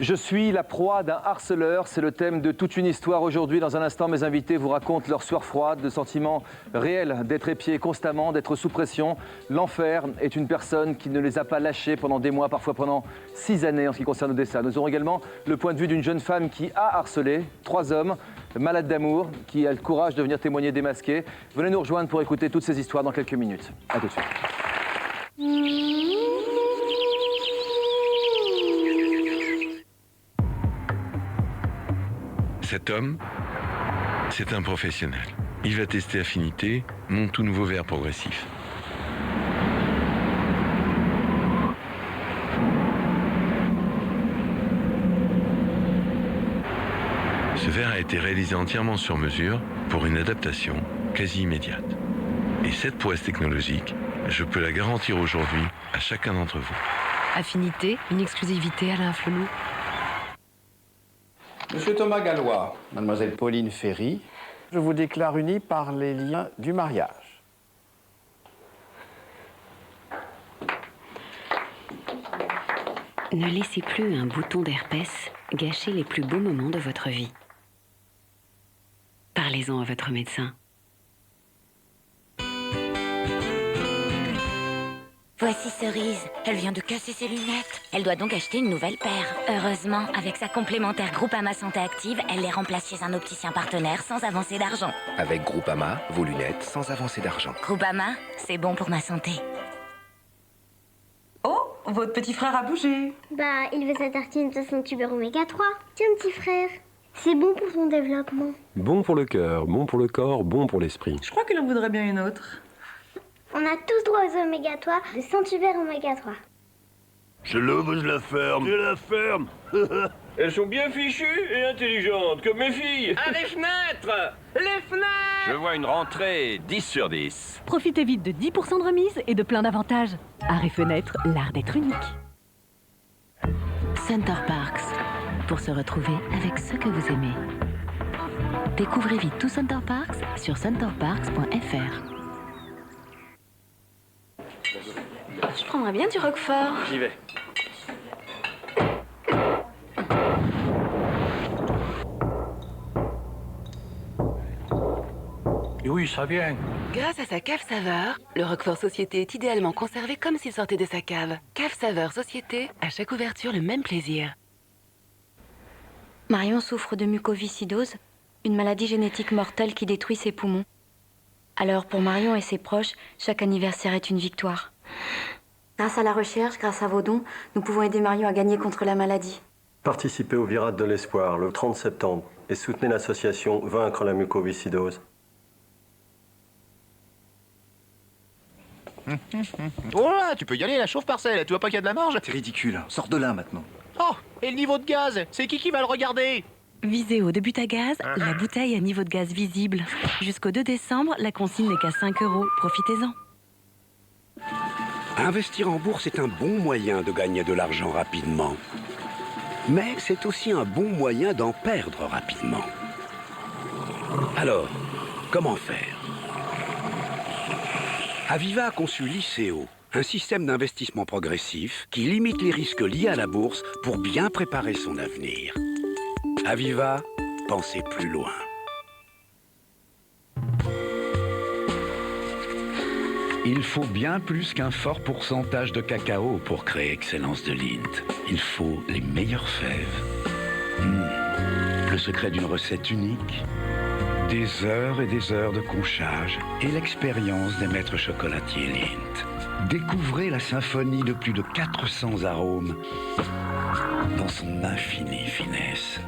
Je suis la proie d'un harceleur, c'est le thème de toute une histoire aujourd'hui. Dans un instant, mes invités vous racontent leur sueur froide, le sentiment réel d'être épié constamment, d'être sous pression. L'enfer est une personne qui ne les a pas lâchés pendant des mois, parfois pendant 6 années en ce qui concerne Odessa. Nous aurons également le point de vue d'une jeune femme qui a harcelé 3 hommes, malades d'amour, qui a le courage de venir témoigner démasqué. Venez nous rejoindre pour écouter toutes ces histoires dans quelques minutes. A tout de suite. Cet homme, c'est un professionnel. Il va tester Affinité, mon tout nouveau verre progressif. Ce verre a été réalisé entièrement sur mesure pour une adaptation quasi immédiate. Et cette prouesse technologique, je peux la garantir aujourd'hui à chacun d'entre vous. Affinité, une exclusivité Alain Flelou. Monsieur Thomas Gallois, mademoiselle Pauline Ferry, je vous déclare unis par les liens du mariage. Ne laissez plus un bouton d'herpès gâcher les plus beaux moments de votre vie. Parlez-en à votre médecin. Voici Cerise. Elle vient de casser ses lunettes. Elle doit donc acheter une nouvelle paire. Heureusement, avec sa complémentaire Groupama Santé Active, elle les remplace chez un opticien partenaire sans avancer d'argent. Avec Groupama, vos lunettes sans avancer d'argent. Groupama, c'est bon pour ma santé. Oh, votre petit frère a bougé. Bah, il veut sa tartine de son tubère oméga 3. Tiens, petit frère, c'est bon pour son développement. Bon pour le cœur, bon pour le corps, bon pour l'esprit. Je crois qu'il en voudrait bien une autre. On a tous droit aux oméga 3 de Saint-Hubert oméga 3. Je l'ouvre, je la ferme. Je la ferme. Elles sont bien fichues et intelligentes, comme mes filles. Ah, les fenêtres! Les fenêtres! Je vois une rentrée 10 sur 10. Profitez vite de 10% de remise et de plein d'avantages. Art et Fenêtre, l'art d'être unique. Center Parks, pour se retrouver avec ceux que vous aimez. Découvrez vite tout Center Parks sur centerparks.fr. Je prendrais bien du roquefort. J'y vais. Oui, ça vient. Grâce à sa cave saveur, le roquefort Société est idéalement conservé comme s'il sortait de sa cave. Cave saveur Société, à chaque ouverture le même plaisir. Marion souffre de mucoviscidose, une maladie génétique mortelle qui détruit ses poumons. Alors pour Marion et ses proches, chaque anniversaire est une victoire. Grâce à la recherche, grâce à vos dons, nous pouvons aider Marion à gagner contre la maladie. Participez au Virate de l'Espoir le 30 septembre et soutenez l'association Vaincre la mucoviscidose. Oh là, tu peux y aller, la chauffe parcelle, tu vois pas qu'il y a de la marge? C'est ridicule, sors de là maintenant. Oh, et le niveau de gaz, c'est qui va le regarder? Viséo de but à gaz, la bouteille à niveau de gaz visible. Jusqu'au 2 décembre, la consigne n'est qu'à 5 €. Profitez-en. Investir en bourse est un bon moyen de gagner de l'argent rapidement. Mais c'est aussi un bon moyen d'en perdre rapidement. Alors, comment faire? Aviva a conçu l'ICO, un système d'investissement progressif qui limite les risques liés à la bourse pour bien préparer son avenir. Aviva, pensez plus loin. Il faut bien plus qu'un fort pourcentage de cacao pour créer Excellence de Lindt. Il faut les meilleures fèves. Le secret d'une recette unique. Des heures et des heures de couchage et l'expérience des maîtres chocolatiers Lindt. Découvrez la symphonie de plus de 400 arômes dans son infinie finesse.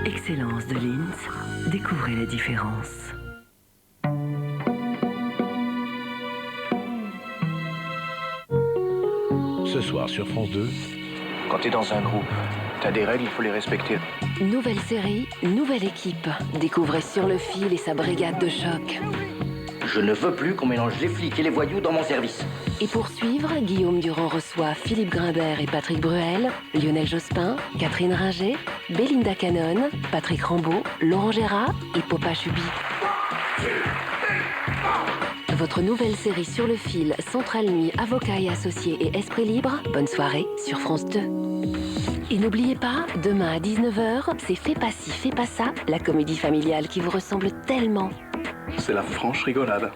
Excellence de Lindt, découvrez la différence. Ce soir sur France 2. Quand t'es dans un groupe, t'as des règles, il faut les respecter. Nouvelle série, nouvelle équipe. Découvrez Sur le fil et sa brigade de choc. Je ne veux plus qu'on mélange les flics et les voyous dans mon service. Et pour suivre, Guillaume Durand reçoit Philippe Grimbert et Patrick Bruel, Lionel Jospin, Catherine Ringer, Belinda Cannon, Patrick Rambaud, Laurent Gérard et Popa Chubby. Votre nouvelle série Sur le fil, Centrale Nuit, Avocats et Associés et Esprit Libre. Bonne soirée sur France 2. Et n'oubliez pas, demain à 19h, c'est Fais pas ci, fais pas ça, la comédie familiale qui vous ressemble tellement. C'est la franche rigolade.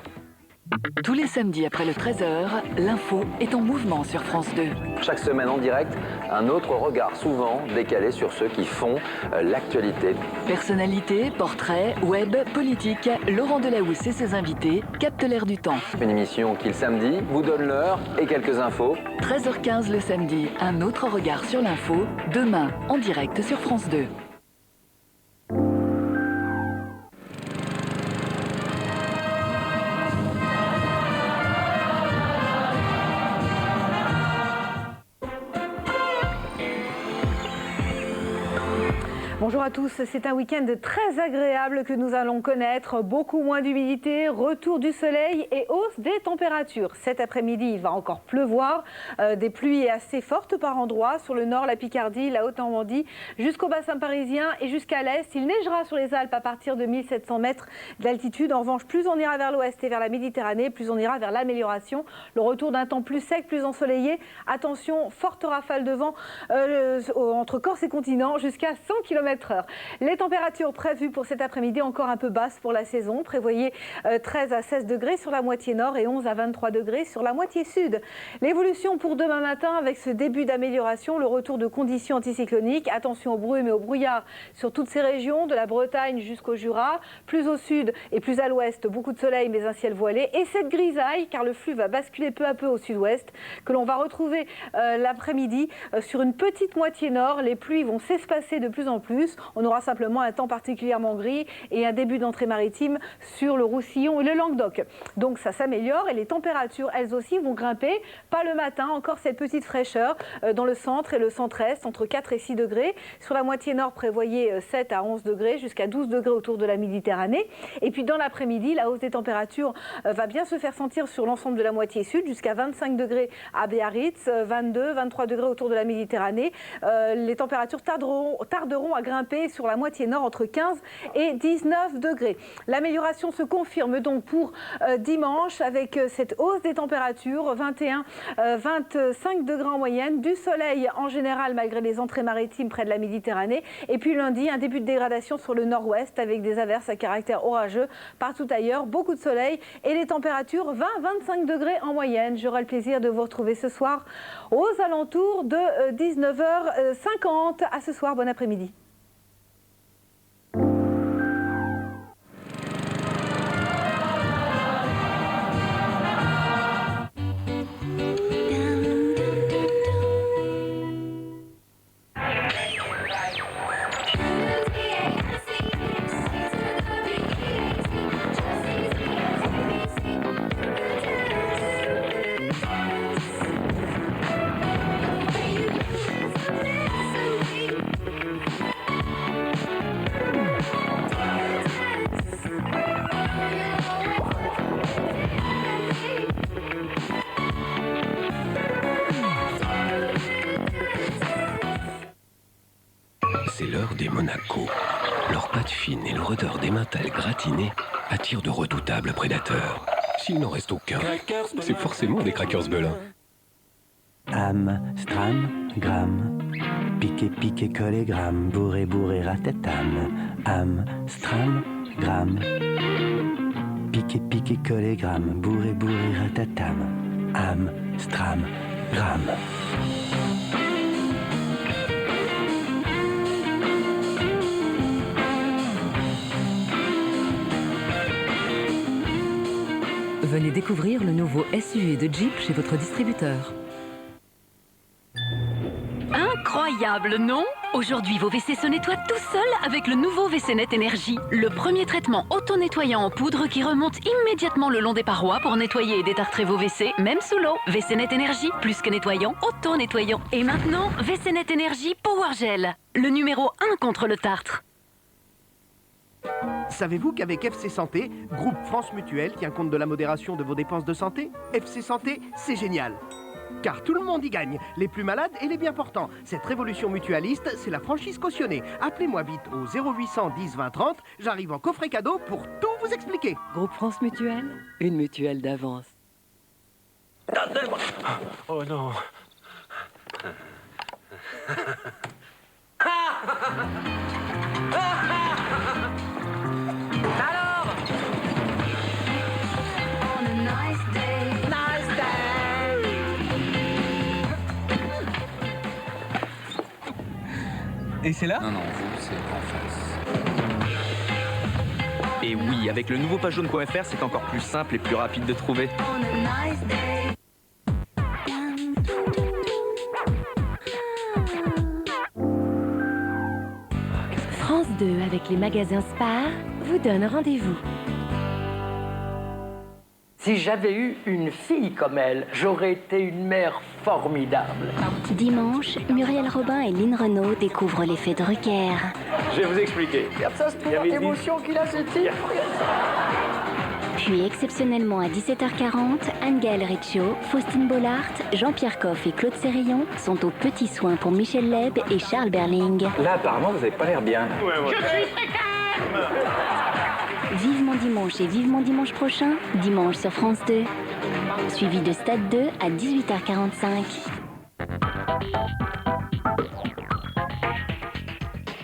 Tous les samedis après le 13h, l'info est en mouvement sur France 2. Chaque semaine en direct, un autre regard souvent décalé sur ceux qui font l'actualité. Personnalités, portraits, web, politique, Laurent Delahousse et ses invités captent l'air du temps. Une émission qui le samedi vous donne l'heure et quelques infos. 13h15 le samedi, un autre regard sur l'info, demain en direct sur France 2. Bonjour à tous, c'est un week-end très agréable que nous allons connaître. Beaucoup moins d'humidité, retour du soleil et hausse des températures. Cet après-midi, il va encore pleuvoir, des pluies assez fortes par endroits sur le nord, la Picardie, la Haute-Normandie, jusqu'au bassin parisien et jusqu'à l'est. Il neigera sur les Alpes à partir de 1700 mètres d'altitude. En revanche, plus on ira vers l'ouest et vers la Méditerranée, plus on ira vers l'amélioration. Le retour d'un temps plus sec, plus ensoleillé. Attention, forte rafale de vent entre Corse et continent jusqu'à 100 km/h. Les températures prévues pour cet après-midi encore un peu basses pour la saison. Prévoyez 13 à 16 degrés sur la moitié nord et 11 à 23 degrés sur la moitié sud. L'évolution pour demain matin avec ce début d'amélioration, le retour de conditions anticycloniques. Attention aux brumes et aux brouillards sur toutes ces régions, de la Bretagne jusqu'au Jura. Plus au sud et plus à l'ouest, beaucoup de soleil mais un ciel voilé. Et cette grisaille, car le flux va basculer peu à peu au sud-ouest, que l'on va retrouver l'après-midi sur une petite moitié nord. Les pluies vont s'espacer de plus en plus. On aura simplement un temps particulièrement gris et un début d'entrée maritime sur le Roussillon et le Languedoc. Donc ça s'améliore et les températures, elles aussi, vont grimper. Pas le matin, encore cette petite fraîcheur dans le centre et le centre-est, entre 4 et 6 degrés. Sur la moitié nord, prévoyez 7 à 11 degrés, jusqu'à 12 degrés autour de la Méditerranée. Et puis dans l'après-midi, la hausse des températures va bien se faire sentir sur l'ensemble de la moitié sud, jusqu'à 25 degrés à Biarritz, 22, 23 degrés autour de la Méditerranée. Les températures tarderont à grimper sur la moitié nord entre 15 et 19 degrés. L'amélioration se confirme donc pour dimanche avec cette hausse des températures, 21, 25 degrés en moyenne, du soleil en général malgré les entrées maritimes près de la Méditerranée. Et puis lundi, un début de dégradation sur le nord-ouest avec des averses à caractère orageux partout ailleurs, beaucoup de soleil et les températures 20-25 degrés en moyenne. J'aurai le plaisir de vous retrouver ce soir aux alentours de 19h50. À ce soir, bon après-midi. C'est l'heure des Monaco. Leur pâte fine et leur odeur d'émental gratiné attirent de redoutables prédateurs. S'il n'en reste aucun, c'est forcément des crackers Belin. Stram, gramme. Piqué, piqué, collé, gramme. Bourré, bourré, ratatam. Stram, gramme. Piqué, piqué, collé, gramme. Bourré, bourré, ratatam. Stram, gramme. Venez découvrir le nouveau SUV de Jeep chez votre distributeur. Incroyable, non? Aujourd'hui, vos WC se nettoient tout seuls avec le nouveau WC-Net Énergie. Le premier traitement auto-nettoyant en poudre qui remonte immédiatement le long des parois pour nettoyer et détartrer vos WC, même sous l'eau. WC-Net Énergie, plus que nettoyant, auto-nettoyant. Et maintenant, WC-Net Énergie Power Gel, le numéro 1 contre le tartre. Savez-vous qu'avec FC Santé, groupe France Mutuelle tient compte de la modération de vos dépenses de santé? FC Santé, c'est génial! Car tout le monde y gagne, les plus malades et les bien portants. Cette révolution mutualiste, c'est la franchise cautionnée. Appelez-moi vite au 0800 10 20 30, j'arrive en coffret cadeau pour tout vous expliquer. Groupe France Mutuelle, une mutuelle d'avance. Oh non. Alors Et c'est là? Non, non, vous, c'est en face. Et oui, avec le nouveau pagejaune.fr, c'est encore plus simple et plus rapide de trouver. France 2 avec les magasins Spar vous donne rendez-vous. Si j'avais eu une fille comme elle, j'aurais été une mère formidable. Dimanche, Muriel Robin et Lynn Renaud découvrent l'effet Drucker. Je vais vous expliquer. Ça se trouve, l'émotion qu'il a, ce type. Puis exceptionnellement à 17h40, Anne-Gaëlle Riccio, Faustine Bollard, Jean-Pierre Coff et Claude Sérillon sont aux petits soins pour Michel Leb et Charles Berling. Là, apparemment, vous avez pas l'air bien. Je suis très calme. Vivement dimanche et vivement dimanche prochain, dimanche sur France 2. Suivi de Stade 2 à 18h45.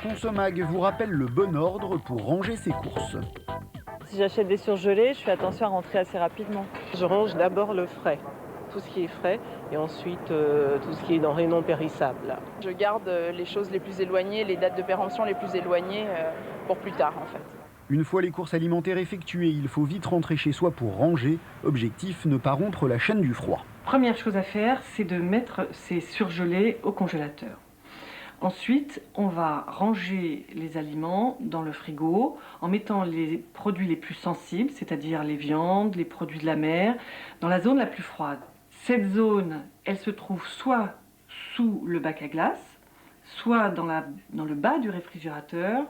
Consomag vous rappelle le bon ordre pour ranger ses courses. Si j'achète des surgelés, je fais attention à rentrer assez rapidement. Je range d'abord le frais, tout ce qui est frais, et ensuite tout ce qui est denrées non périssables. Je garde les choses les plus éloignées, les dates de péremption les plus éloignées pour plus tard en fait. Une fois les courses alimentaires effectuées, il faut vite rentrer chez soi pour ranger. Objectif, ne pas rompre la chaîne du froid. Première chose à faire, c'est de mettre ces surgelés au congélateur. Ensuite, on va ranger les aliments dans le frigo en mettant les produits les plus sensibles, c'est-à-dire les viandes, les produits de la mer, dans la zone la plus froide. Cette zone, elle se trouve soit sous le bac à glace, soit dans le bas du réfrigérateur,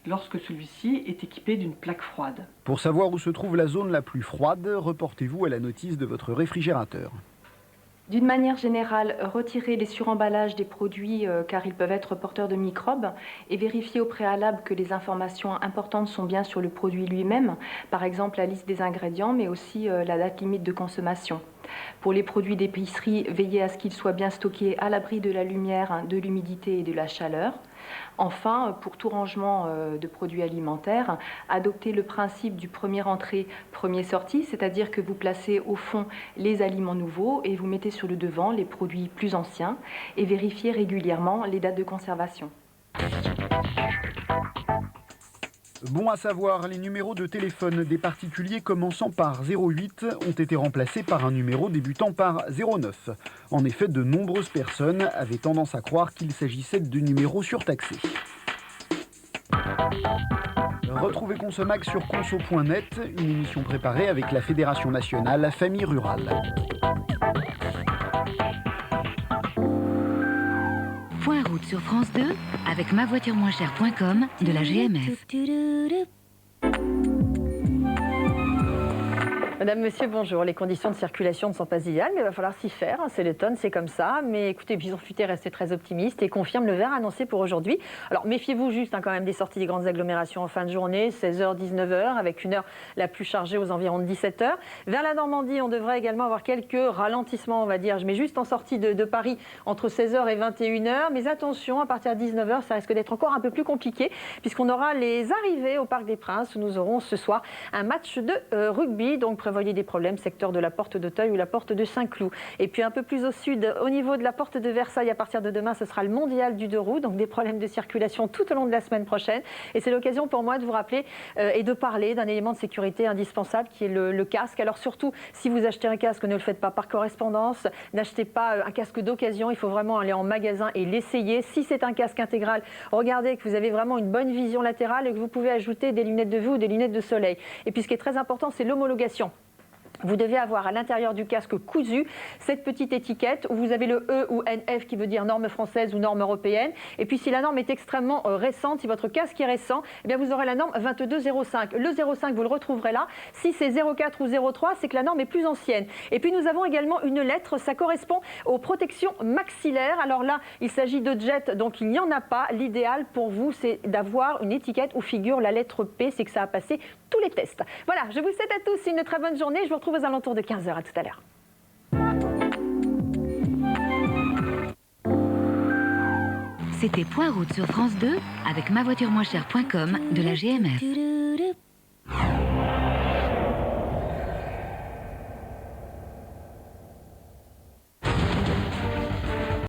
lorsque celui-ci est équipé d'une plaque froide. Pour savoir où se trouve la zone la plus froide, reportez-vous à la notice de votre réfrigérateur. D'une manière générale, retirez les suremballages des produits car ils peuvent être porteurs de microbes et vérifiez au préalable que les informations importantes sont bien sur le produit lui-même, par exemple la liste des ingrédients mais aussi la date limite de consommation. Pour les produits d'épicerie, veillez à ce qu'ils soient bien stockés à l'abri de la lumière, de l'humidité et de la chaleur. Enfin, pour tout rangement de produits alimentaires, adoptez le principe du premier entrée, premier sorti, c'est-à-dire que vous placez au fond les aliments nouveaux et vous mettez sur le devant les produits plus anciens et vérifiez régulièrement les dates de conservation. Bon à savoir, les numéros de téléphone des particuliers commençant par 08 ont été remplacés par un numéro débutant par 09. En effet, de nombreuses personnes avaient tendance à croire qu'il s'agissait de numéros surtaxés. Retrouvez Consomag sur conso.net, une émission préparée avec la Fédération nationale Famille Rurale. Point route sur France 2 avec mavoituremoinchère.com de la GMF. Madame, monsieur, bonjour. Les conditions de circulation ne sont pas idéales, mais il va falloir s'y faire. C'est l'automne, c'est comme ça. Mais écoutez, Bison Futé reste très optimiste et confirme le vert annoncé pour aujourd'hui. Alors méfiez-vous juste quand même des sorties des grandes agglomérations en fin de journée, 16h, 19h, avec une heure la plus chargée aux environs de 17h. Vers la Normandie, on devrait également avoir quelques ralentissements, on va dire. Je mets juste en sortie de Paris entre 16h et 21h. Mais attention, à partir de 19h, ça risque d'être encore un peu plus compliqué, puisqu'on aura les arrivées au Parc des Princes, où nous aurons ce soir un match de rugby. Donc prévoyez des problèmes, secteur de la porte d'Auteuil ou la porte de Saint-Cloud. Et puis un peu plus au sud, au niveau de la porte de Versailles, à partir de demain, ce sera le mondial du 2 roues, donc des problèmes de circulation tout au long de la semaine prochaine. Et c'est l'occasion pour moi de vous rappeler et de parler d'un élément de sécurité indispensable qui est le casque. Alors surtout, si vous achetez un casque, ne le faites pas par correspondance, n'achetez pas un casque d'occasion, il faut vraiment aller en magasin et l'essayer. Si c'est un casque intégral, regardez que vous avez vraiment une bonne vision latérale et que vous pouvez ajouter des lunettes de vue ou des lunettes de soleil. Et puis ce qui est très important, c'est l'homologation. Vous devez avoir à l'intérieur du casque cousu cette petite étiquette où vous avez le E ou NF qui veut dire norme française ou norme européenne. Et puis si la norme est extrêmement récente, si votre casque est récent, eh bien vous aurez la norme 2205. Le 05, vous le retrouverez là. Si c'est 04 ou 03, c'est que la norme est plus ancienne. Et puis nous avons également une lettre, ça correspond aux protections maxillaires. Alors là, il s'agit de jet, donc il n'y en a pas. L'idéal pour vous, c'est d'avoir une étiquette où figure la lettre P, c'est que ça a passé tous les tests. Voilà, je vous souhaite à tous une très bonne journée. Je vous retrouve aux alentours de 15h. À tout à l'heure. C'était Point Route sur France 2 avec mavoituremoinchère.com de la GMF.